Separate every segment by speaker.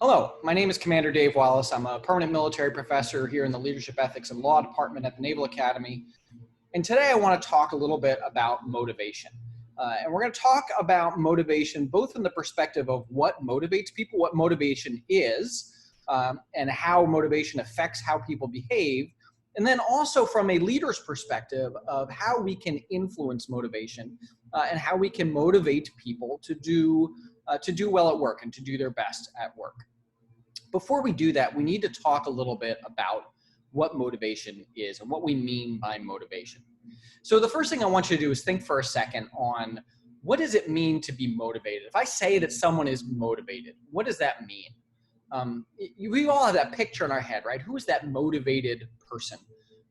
Speaker 1: Hello, my name is Commander Dave Wallace. I'm a permanent military professor here in the Leadership Ethics and Law Department at the Naval Academy. And today I want to talk a little bit about motivation. And we're going to talk about motivation both from the perspective of what motivates people, what motivation is, and how motivation affects how people behave. And then also from a leader's perspective of how we can influence motivation and how we can motivate people to do well at work and to do their best at work. Before we do that, we need to talk a little bit about what motivation is and what we mean by motivation. So the first thing I want you to do is think for a second on what does it mean to be motivated? If I say that someone is motivated, what does that mean? We all have that picture in our head, right? Who is that motivated person?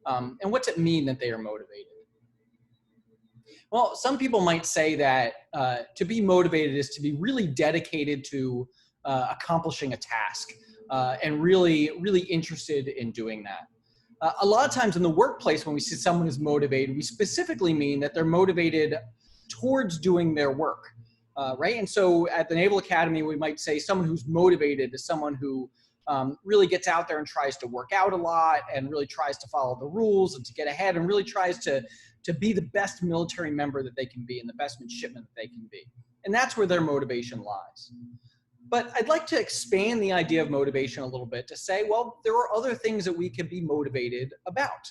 Speaker 1: And what's it mean that they are motivated? Well, some people might say that to be motivated is to be really dedicated to accomplishing a task and really interested in doing that. A lot of times in the workplace, when we see someone is motivated, we specifically mean that they're motivated towards doing their work, right? And so at the Naval Academy, we might say someone who's motivated is someone who really gets out there and tries to work out a lot and really tries to follow the rules and to get ahead and really tries to be the best military member that they can be and the best midshipman that they can be. And that's where their motivation lies. But I'd like to expand the idea of motivation a little bit to say, well, there are other things that we can be motivated about,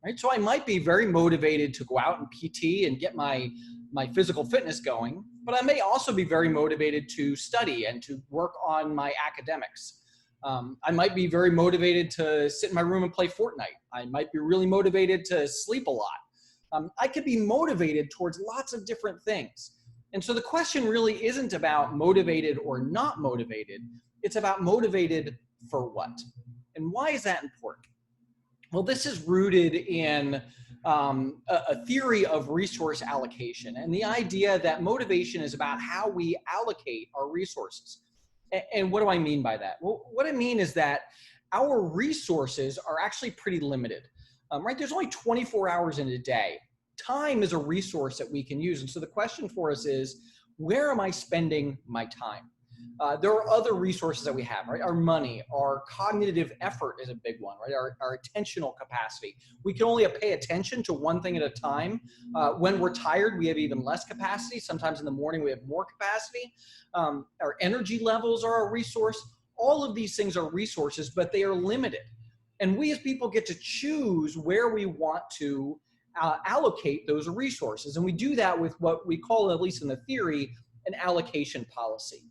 Speaker 1: right? So I might be very motivated to go out and PT and get my physical fitness going, but I may also be very motivated to study and to work on my academics. I might be very motivated to sit in my room and play Fortnite. I might be really motivated to sleep a lot. I could be motivated towards lots of different things. And so the question really isn't about motivated or not motivated. It's about motivated for what? And why is that important? Well, this is rooted in a theory of resource allocation and the idea that motivation is about how we allocate our resources. And what do I mean by that? Well, what I mean is that our resources are actually pretty limited, right? There's only 24 hours in a day. Time is a resource that we can use. And so the question for us is, where am I spending my time? There are other resources that we have, right? Our money, our cognitive effort is a big one, right? Our attentional capacity. We can only pay attention to one thing at a time. When we're tired, we have even less capacity. Sometimes in the morning, we have more capacity. Our energy levels are a resource. All of these things are resources, but they are limited. And we as people get to choose where we want to allocate those resources. And we do that with what we call, at least in the theory, an allocation policy.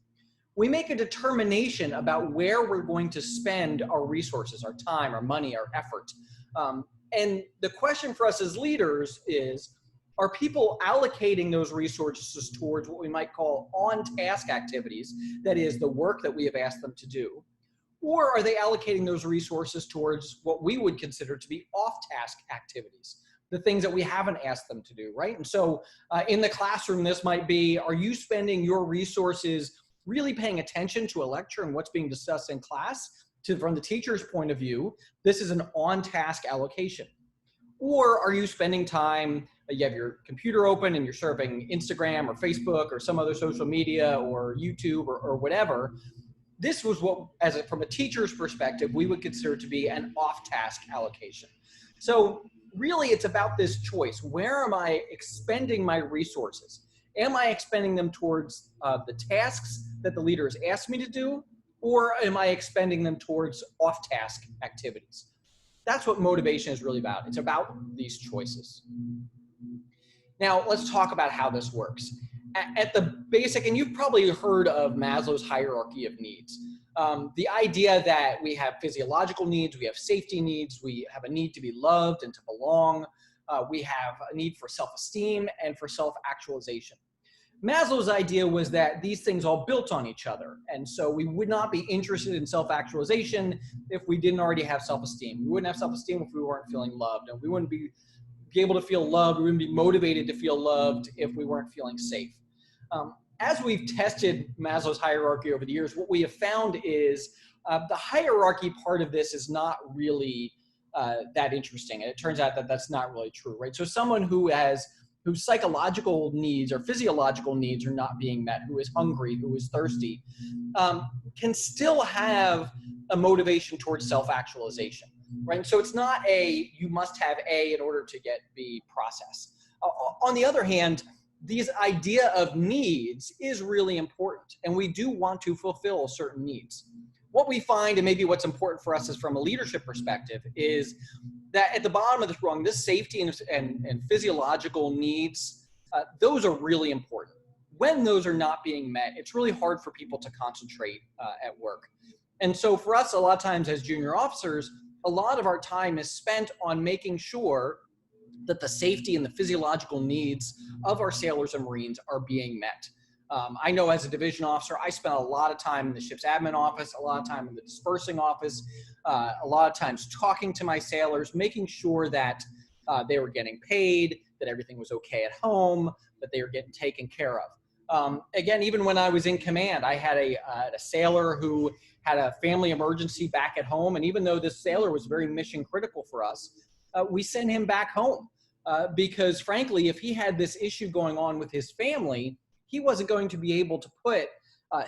Speaker 1: We make a determination about where we're going to spend our resources, our time, our money, our effort. And the question for us as leaders is, are people allocating those resources towards what we might call on-task activities, that is the work that we have asked them to do? Or are they allocating those resources towards what we would consider to be off-task activities? The things that we haven't asked them to do, right? And so in the classroom, this might be, are you spending your resources really paying attention to a lecture and what's being discussed in class? From the teacher's point of view, this is an on-task allocation. Or are you spending time, you have your computer open and you're surfing Instagram or Facebook or some other social media or YouTube or whatever. This was what, from a teacher's perspective, we would consider to be an off-task allocation. So really, it's about this choice. Where am I expending my resources? Am I expending them towards the tasks that the leader has asked me to do, or am I expending them towards off-task activities? That's what motivation is really about. It's about these choices. Now, let's talk about how this works. At the basic, and you've probably heard of Maslow's hierarchy of needs. The idea that we have physiological needs, we have safety needs, we have a need to be loved and to belong, we have a need for self-esteem and for self-actualization. Maslow's idea was that these things all built on each other, and so we would not be interested in self-actualization if we didn't already have self-esteem. We wouldn't have self-esteem if we weren't feeling loved, and we wouldn't be able to feel loved, we wouldn't be motivated to feel loved if we weren't feeling safe. As we've tested Maslow's hierarchy over the years, what we have found is the hierarchy part of this is not really that interesting. And it turns out that that's not really true, right? So someone who has whose psychological needs or physiological needs are not being met, who is hungry, who is thirsty, can still have a motivation towards self-actualization, right? So it's not you must have A in order to get B process. On the other hand, this idea of needs is really important, and we do want to fulfill certain needs. What we find, and maybe what's important for us is from a leadership perspective, is that at the bottom of this rung, this safety and physiological needs, those are really important. When those are not being met, it's really hard for people to concentrate at work. And so for us, a lot of times as junior officers, a lot of our time is spent on making sure that the safety and the physiological needs of our sailors and Marines are being met. I know as a division officer, I spent a lot of time in the ship's admin office, a lot of time in the dispersing office, a lot of times talking to my sailors, making sure that they were getting paid, that everything was okay at home, that they were getting taken care of. Again, even when I was in command, I had a sailor who had a family emergency back at home. And even though this sailor was very mission critical for us, we sent him back home because frankly, if he had this issue going on with his family, he wasn't going to be able to put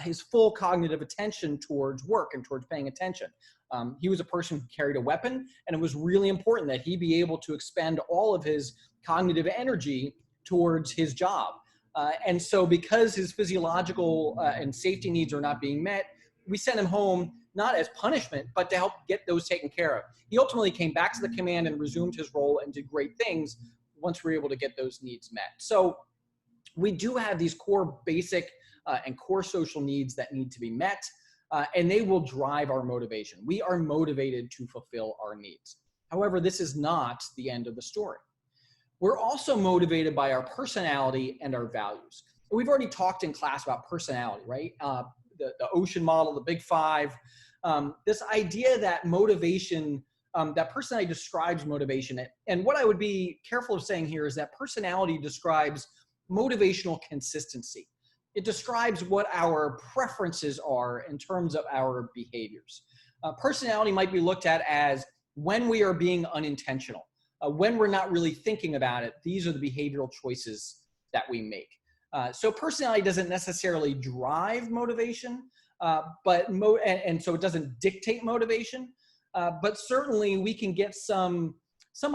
Speaker 1: his full cognitive attention towards work and towards paying attention. He was a person who carried a weapon, and it was really important that he be able to expend all of his cognitive energy towards his job. And so because his physiological and safety needs are not being met, we sent him home not as punishment, but to help get those taken care of. He ultimately came back to the command and resumed his role and did great things once we were able to get those needs met. So we do have these core basic and core social needs that need to be met, and they will drive our motivation. We are motivated to fulfill our needs. However, this is not the end of the story. We're also motivated by our personality and our values. We've already talked in class about personality, right? The ocean model, the big five, this idea that motivation, that personality describes motivation. And what I would be careful of saying here is that personality describes motivational consistency. It describes what our preferences are in terms of our behaviors. Personality might be looked at as when we are being unintentional, when we're not really thinking about it. These are the behavioral choices that we make. So personality doesn't necessarily drive motivation, and so it doesn't dictate motivation, but certainly we can get some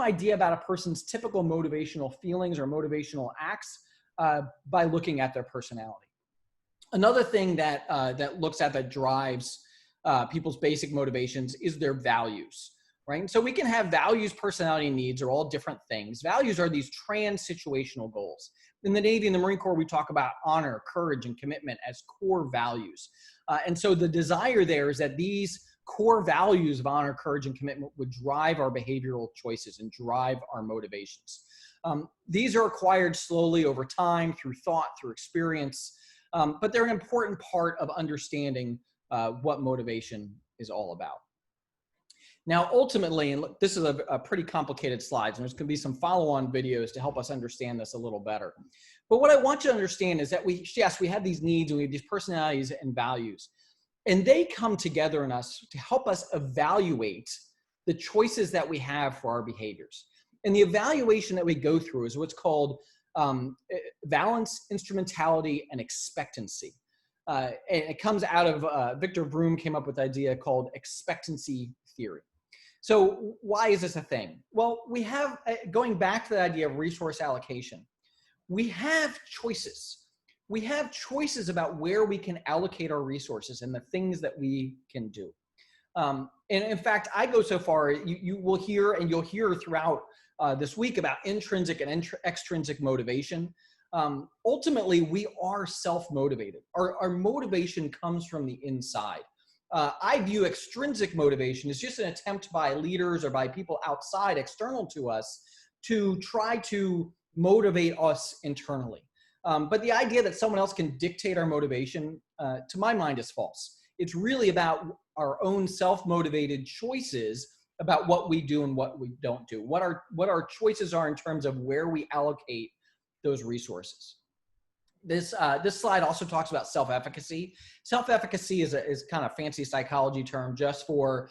Speaker 1: idea about a person's typical motivational feelings or motivational acts by looking at their personality. Another thing that looks at that drives people's basic motivations is their values, right? And so we can have values, personality, and needs are all different things. Values are these trans-situational goals. In the Navy and the Marine Corps, we talk about honor, courage, and commitment as core values. And so the desire there is that these core values of honor, courage, and commitment would drive our behavioral choices and drive our motivations. These are acquired slowly over time through thought, through experience, but they're an important part of understanding what motivation is all about. Now, ultimately, and look, this is a pretty complicated slide, and there's going to be some follow-on videos to help us understand this a little better. But what I want you to understand is that we have these needs and we have these personalities and values, and they come together in us to help us evaluate the choices that we have for our behaviors. And the evaluation that we go through is what's called valence, instrumentality, and expectancy. And it comes out of, Victor Vroom came up with the idea called expectancy theory. So why is this a thing? Well, we have, going back to the idea of resource allocation, we have choices. We have choices about where we can allocate our resources and the things that we can do. And in fact, I go so far, you will hear, and you'll hear throughout this week about intrinsic and extrinsic motivation. Ultimately, we are self-motivated. Our motivation comes from the inside. I view extrinsic motivation as just an attempt by leaders or by people outside, external to us, to try to motivate us internally. But the idea that someone else can dictate our motivation, to my mind, is false. It's really about our own self-motivated choices about what we do and what we don't do, what our choices are in terms of where we allocate those resources. This slide also talks about self-efficacy. Self-efficacy is kind of a fancy psychology term just for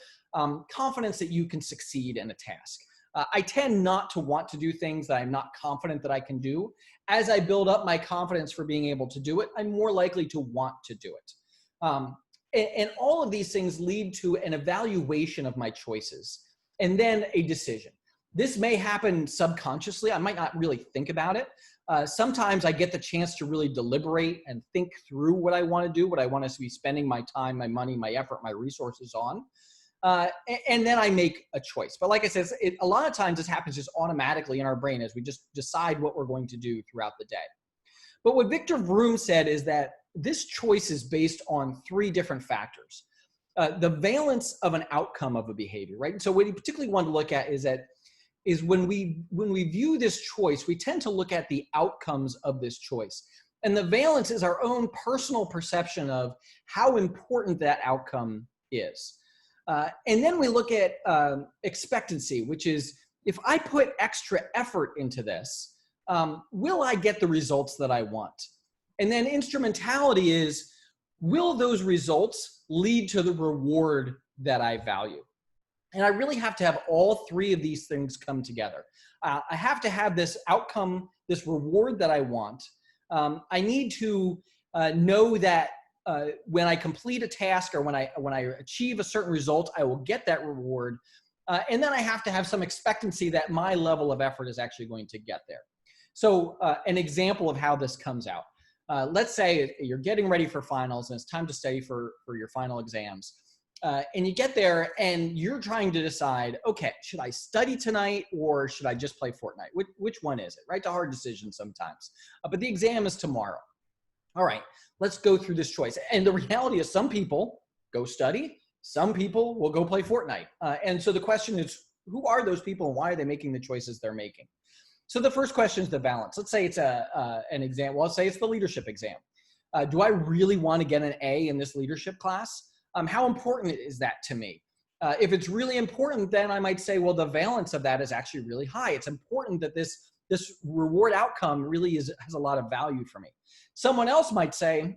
Speaker 1: confidence that you can succeed in a task. I tend not to want to do things that I'm not confident that I can do. As I build up my confidence for being able to do it, I'm more likely to want to do it. And all of these things lead to an evaluation of my choices and then a decision. This may happen subconsciously. I might not really think about it. Sometimes I get the chance to really deliberate and think through what I want to do, what I want to be spending my time, my money, my effort, my resources on. And then I make a choice. But like I said, a lot of times this happens just automatically in our brain as we just decide what we're going to do throughout the day. But what Victor Vroom said is that this choice is based on 3 different factors. The valence of an outcome of a behavior, right? And so what he particularly wanted to look at is when we view this choice, we tend to look at the outcomes of this choice. And the valence is our own personal perception of how important that outcome is. And then we look at expectancy, which is if I put extra effort into this, will I get the results that I want? And then instrumentality is, will those results lead to the reward that I value? And I really have to have all 3 of these things come together. I have to have this outcome, this reward that I want. I need to know that when I complete a task or when I achieve a certain result, I will get that reward. And then I have to have some expectancy that my level of effort is actually going to get there. So an example of how this comes out. Let's say you're getting ready for finals and it's time to study for your final exams. And you get there and you're trying to decide, okay, should I study tonight or should I just play Fortnite? Which one is it, right? It's a hard decision sometimes. But the exam is tomorrow. All right, let's go through this choice. And the reality is some people go study, some people will go play Fortnite. And so the question is, who are those people and why are they making the choices they're making? So the first question is the balance. Let's say it's an exam. Well, let's say it's the leadership exam. Do I really want to get an A in this leadership class? How important is that to me? If it's really important, then I might say, well, the valence of that is actually really high. It's important that this reward outcome really has a lot of value for me. Someone else might say,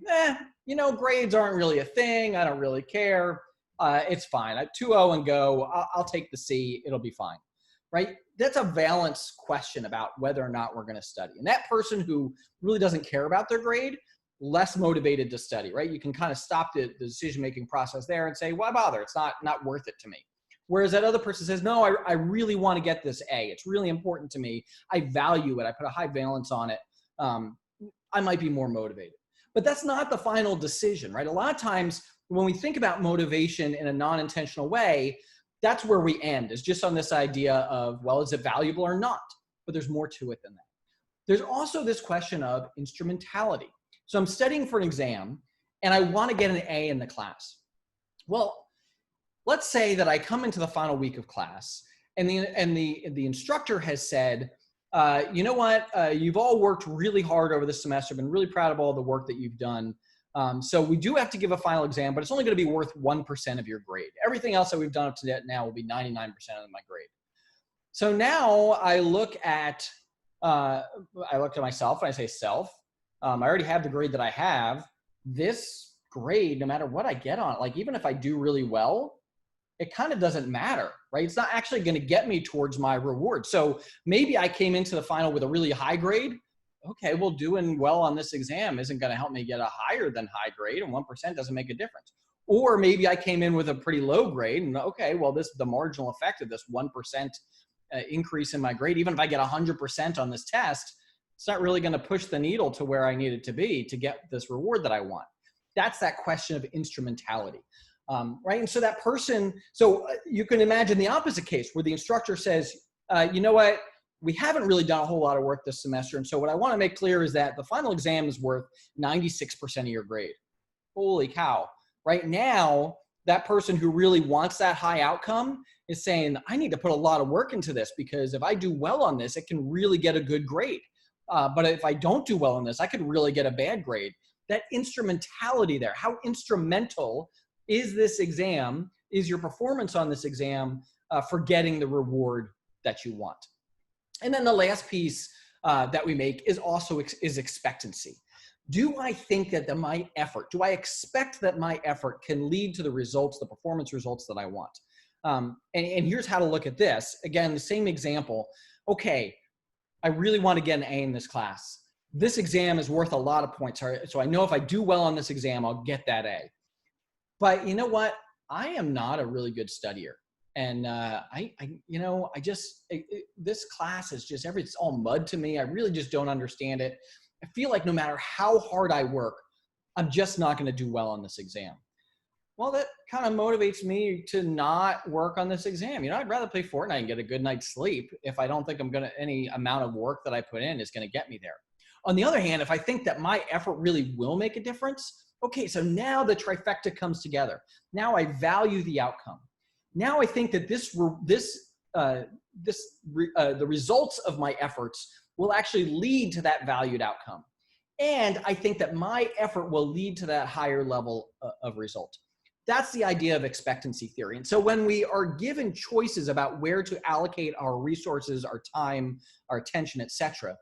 Speaker 1: grades aren't really a thing. I don't really care. It's fine. 2-0 and go. I'll take the C. It'll be fine, right? That's a valence question about whether or not we're going to study. And that person who really doesn't care about their grade, less motivated to study, right? You can kind of stop the decision-making process there and say, why bother? It's not worth it to me. Whereas that other person says, no, I really want to get this A. It's really important to me. I value it. I put a high valence on it. I might be more motivated. But that's not the final decision, right? A lot of times when we think about motivation in a non-intentional way, that's where we end, is just on this idea of, well, is it valuable or not? But there's more to it than that. There's also this question of instrumentality. So I'm studying for an exam and I want to get an A in the class. Well, let's say that I come into the final week of class and the instructor has said, you know what, you've all worked really hard over this semester, been really proud of all the work that you've done. So we do have to give a final exam, but it's only going to be worth 1% of your grade. Everything else that we've done up to that now will be 99% of my grade. So now I look at myself and I say, self, I already have the grade that I have. This grade, no matter what I get on it, like even if I do really well, it kind of doesn't matter, right? It's not actually going to get me towards my reward. So maybe I came into the final with a really high grade. Okay, well, doing well on this exam isn't going to help me get a higher than high grade, and 1% doesn't make a difference. Or maybe I came in with a pretty low grade, and okay, well, the marginal effect of this 1% increase in my grade, even if I get 100% on this test, it's not really going to push the needle to where I need it to be to get this reward that I want. That's that question of instrumentality, right? And so that person, you can imagine the opposite case where the instructor says, you know what, we haven't really done a whole lot of work this semester. And so what I want to make clear is that the final exam is worth 96% of your grade. Holy cow. Right now, that person who really wants that high outcome is saying, I need to put a lot of work into this because if I do well on this, it can really get a good grade. But if I don't do well on this, I could really get a bad grade. That instrumentality there, how instrumental is this exam, is your performance on this exam for getting the reward that you want? And then the last piece that we make is also expectancy. Do I think that my effort, do I expect that my effort can lead to the results, the performance results that I want? And here's how to look at this. Again, the same example. Okay, I really want to get an A in this class. This exam is worth a lot of points. So I know if I do well on this exam, I'll get that A. But you know what? I am not a really good studier. And this class is just it's all mud to me. I really just don't understand it. I feel like no matter how hard I work, I'm just not going to do well on this exam. Well, that kind of motivates me to not work on this exam. I'd rather play Fortnite and get a good night's sleep if I don't think any amount of work that I put in is going to get me there. On the other hand, if I think that my effort really will make a difference, okay, so now the trifecta comes together. Now I value the outcome. Now I think that the results of my efforts will actually lead to that valued outcome. And I think that my effort will lead to that higher level of result. That's the idea of expectancy theory. And so when we are given choices about where to allocate our resources, our time, our attention, etc.,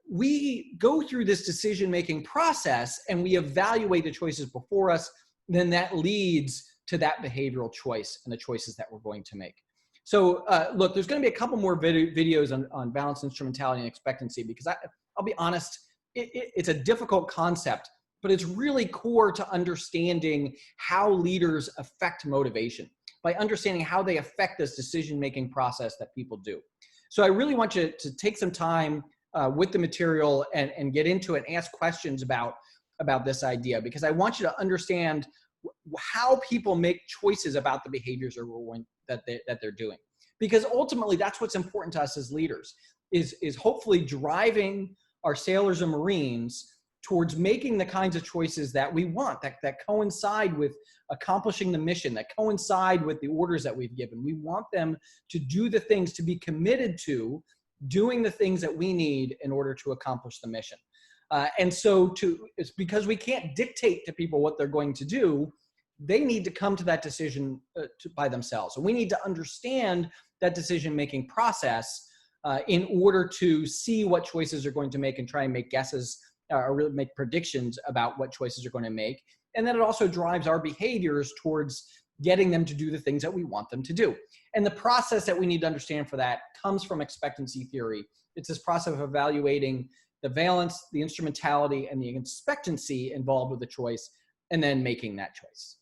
Speaker 1: we go through this decision-making process and we evaluate the choices before us. Then that leads to that behavioral choice and the choices that we're going to make. So look, there's going to be a couple more videos on balanced instrumentality and expectancy, because I'll be honest, it's a difficult concept, but it's really core to understanding how leaders affect motivation, by understanding how they affect this decision-making process that people do. So I really want you to take some time with the material and get into it and ask questions about this idea, because I want you to understand how people make choices about the behaviors that they're doing. Because ultimately, that's what's important to us as leaders, is hopefully driving our sailors and Marines towards making the kinds of choices that we want, that coincide with accomplishing the mission, that coincide with the orders that we've given. We want them to do the things, to be committed to doing the things that we need in order to accomplish the mission. And so it's because we can't dictate to people what they're going to do. They need to come to that decision by themselves. And we need to understand that decision-making process in order to see what choices are going to make and try and make guesses or really make predictions about what choices are going to make. And then it also drives our behaviors towards getting them to do the things that we want them to do. And the process that we need to understand for that comes from expectancy theory. It's this process of evaluating the valence, the instrumentality, and the expectancy involved with the choice, and then making that choice.